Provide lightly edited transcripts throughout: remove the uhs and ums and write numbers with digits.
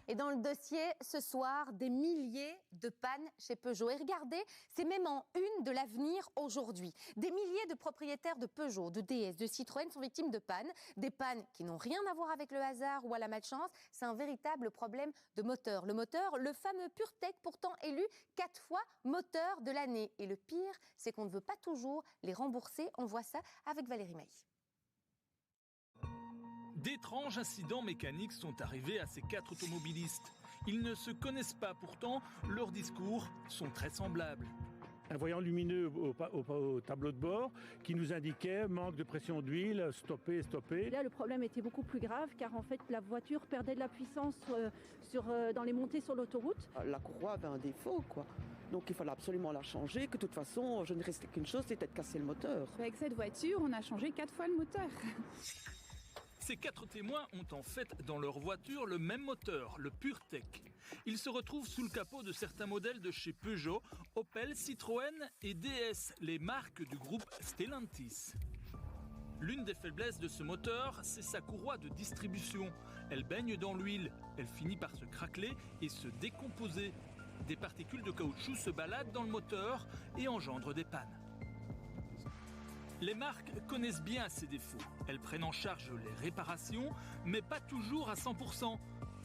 Et dans le dossier, ce soir, des milliers de pannes chez Peugeot. Et regardez, c'est même en une de l'Avenir aujourd'hui. Des milliers de propriétaires de Peugeot, de DS, de Citroën sont victimes de pannes. Des pannes qui n'ont rien à voir avec le hasard ou à la malchance. C'est un véritable problème de moteur. Le moteur, le fameux PureTech, pourtant élu 4 fois moteur de l'année. Et le pire, c'est qu'on ne veut pas toujours les rembourser. On voit ça avec Valérie Mailly. D'étranges incidents mécaniques sont arrivés à ces 4 automobilistes. Ils ne se connaissent pas, pourtant, leurs discours sont très semblables. Un voyant lumineux au tableau de bord qui nous indiquait manque de pression d'huile, stopper. Là, le problème était beaucoup plus grave car en fait, la voiture perdait de la puissance dans les montées sur l'autoroute. La courroie avait un défaut, quoi. Donc il fallait absolument la changer, que de toute façon, je ne restais qu'une chose, c'était de casser le moteur. Avec cette voiture, on a changé 4 fois le moteur. Ces 4 témoins ont en fait dans leur voiture le même moteur, le PureTech. Ils se retrouvent sous le capot de certains modèles de chez Peugeot, Opel, Citroën et DS, les marques du groupe Stellantis. L'une des faiblesses de ce moteur, c'est sa courroie de distribution. Elle baigne dans l'huile, elle finit par se craqueler et se décomposer. Des particules de caoutchouc se baladent dans le moteur et engendrent des pannes. Les marques connaissent bien ces défauts. Elles prennent en charge les réparations, mais pas toujours à 100%.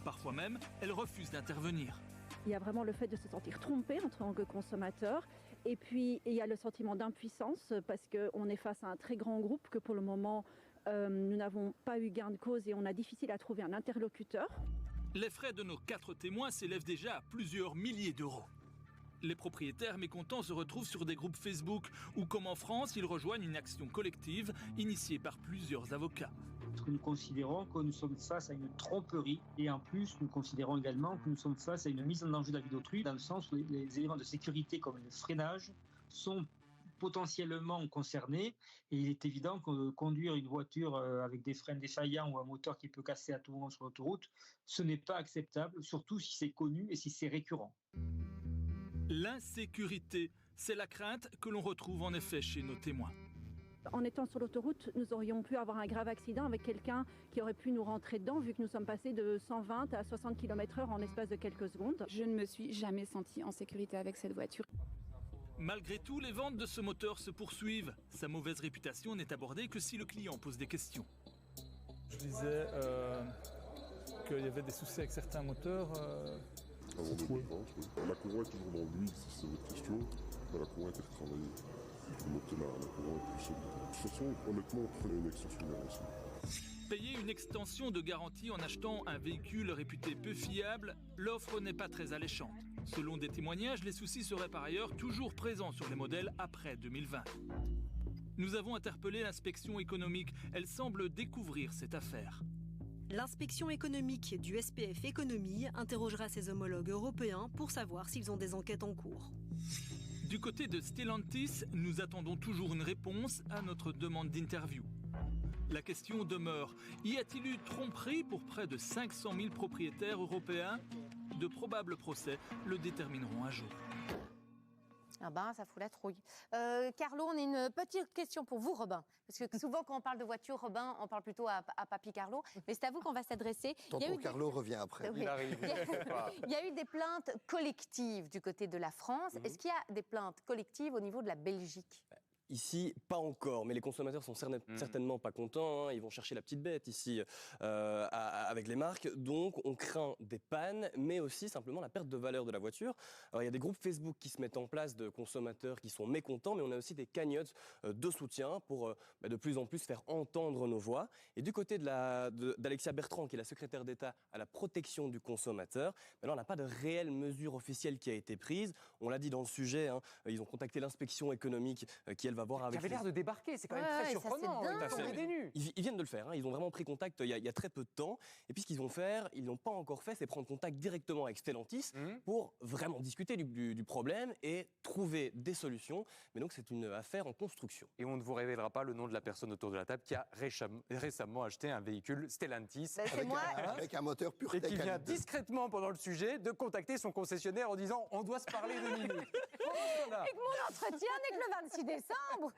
Parfois même, elles refusent d'intervenir. Il y a vraiment le fait de se sentir trompé en tant que consommateur. Et puis, il y a le sentiment d'impuissance parce qu'on est face à un très grand groupe que pour le moment, nous n'avons pas eu gain de cause et on a difficile à trouver un interlocuteur. Les frais de nos 4 témoins s'élèvent déjà à plusieurs milliers d'euros. Les propriétaires mécontents se retrouvent sur des groupes Facebook où, comme en France, ils rejoignent une action collective initiée par plusieurs avocats. Parce que nous considérons que nous sommes face à une tromperie et en plus nous considérons également que nous sommes face à une mise en danger de la vie d'autrui dans le sens où les éléments de sécurité comme le freinage sont potentiellement concernés et il est évident que conduire une voiture avec des freins défaillants ou un moteur qui peut casser à tout moment sur l'autoroute, ce n'est pas acceptable, surtout si c'est connu et si c'est récurrent. L'insécurité, c'est la crainte que l'on retrouve en effet chez nos témoins. En étant sur l'autoroute, nous aurions pu avoir un grave accident avec quelqu'un qui aurait pu nous rentrer dedans vu que nous sommes passés de 120 à 60 km/h en l'espace de quelques secondes. Je ne me suis jamais sentie en sécurité avec cette voiture. Malgré tout, les ventes de ce moteur se poursuivent. Sa mauvaise réputation n'est abordée que si le client pose des questions. Je disais qu'il y avait des soucis avec certains moteurs. Avant de vente, oui. La courroie est toujours dans l'huile, si c'est votre question. La courroie est travaillée. La courroie est plus solide. De toute façon, honnêtement, on prenait une extension de garantie. Payer une extension de garantie en achetant un véhicule réputé peu fiable, l'offre n'est pas très alléchante. Selon des témoignages, les soucis seraient par ailleurs toujours présents sur les modèles après 2020. Nous avons interpellé l'inspection économique. Elle semble découvrir cette affaire. L'inspection économique du SPF Économie interrogera ses homologues européens pour savoir s'ils ont des enquêtes en cours. Du côté de Stellantis, nous attendons toujours une réponse à notre demande d'interview. La question demeure, y a-t-il eu tromperie pour près de 500 000 propriétaires européens ? De probables procès le détermineront un jour. Ah ben, ça fout la trouille. Carlo, on a une petite question pour vous, Robin. Parce que souvent, quand on parle de voiture, Robin, on parle plutôt à Papy Carlo. Mais c'est à vous qu'on va s'adresser. Tonton Carlo revient après. Oui. Il arrive. Il y a eu des plaintes collectives du côté de la France. Est-ce qu'il y a des plaintes collectives au niveau de la Belgique ? Ici, pas encore, mais les consommateurs sont certainement pas contents. Ils vont chercher la petite bête ici avec les marques. Donc, on craint des pannes, mais aussi simplement la perte de valeur de la voiture. Alors, il y a des groupes Facebook qui se mettent en place de consommateurs qui sont mécontents, mais on a aussi des cagnottes de soutien pour de plus en plus faire entendre nos voix. Et du côté d'Alexia Bertrand, qui est la secrétaire d'État à la protection du consommateur, là, on n'a pas de réelle mesure officielle qui a été prise. On l'a dit dans le sujet, ils ont contacté l'inspection économique qui, elle, va voir avec... Qui avait l'air de débarquer, c'est quand même très surprenant. Ils viennent de le faire, ils ont vraiment pris contact il y a très peu de temps. Et puis ce qu'ils vont faire, ils n'ont pas encore fait, c'est prendre contact directement avec Stellantis pour vraiment discuter du problème et trouver des solutions. Mais donc c'est une affaire en construction. Et on ne vous révélera pas le nom de la personne autour de la table qui a récemment acheté un véhicule Stellantis avec un moteur PureTech. Et qui vient discrètement pendant le sujet de contacter son concessionnaire en disant « on doit se parler 2 minutes ». Et que mon entretien n'est que le 26 décembre.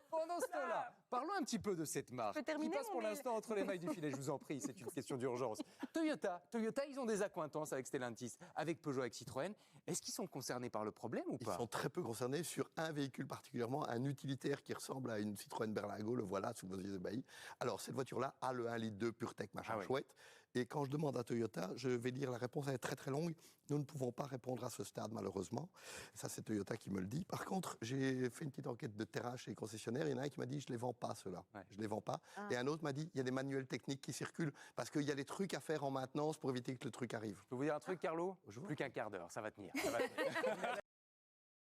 Pendant ce temps-là, parlons un petit peu de cette marque Je peux terminer qui passe mon pour mail. l'instant entre les mailles du filet, je vous en prie, c'est une question d'urgence. Toyota, ils ont des accointances avec Stellantis, avec Peugeot, avec Citroën. Est-ce qu'ils sont concernés par le problème ou Ils pas? sont très peu concernés sur un véhicule particulièrement, un utilitaire qui ressemble à une Citroën Berlingo, le voilà sous vos yeux ébahis. Alors cette voiture-là a le 1,2 litre PureTech, machin chouette. Et quand je demande à Toyota, je vais dire la réponse elle est très très longue. Nous ne pouvons pas répondre à ce stade malheureusement. Ça c'est Toyota qui me le dit. Par contre, j'ai fait une petite enquête de terrain chez les concessionnaires. Il y en a un qui m'a dit je les vends pas ceux-là. Je les vends pas. Ah. Et un autre m'a dit il y a des manuels techniques qui circulent parce qu'il y a des trucs à faire en maintenance pour éviter que le truc arrive. Je peux vous dire un truc, Carlo? Plus qu'un quart d'heure, ça va tenir. Ça va tenir.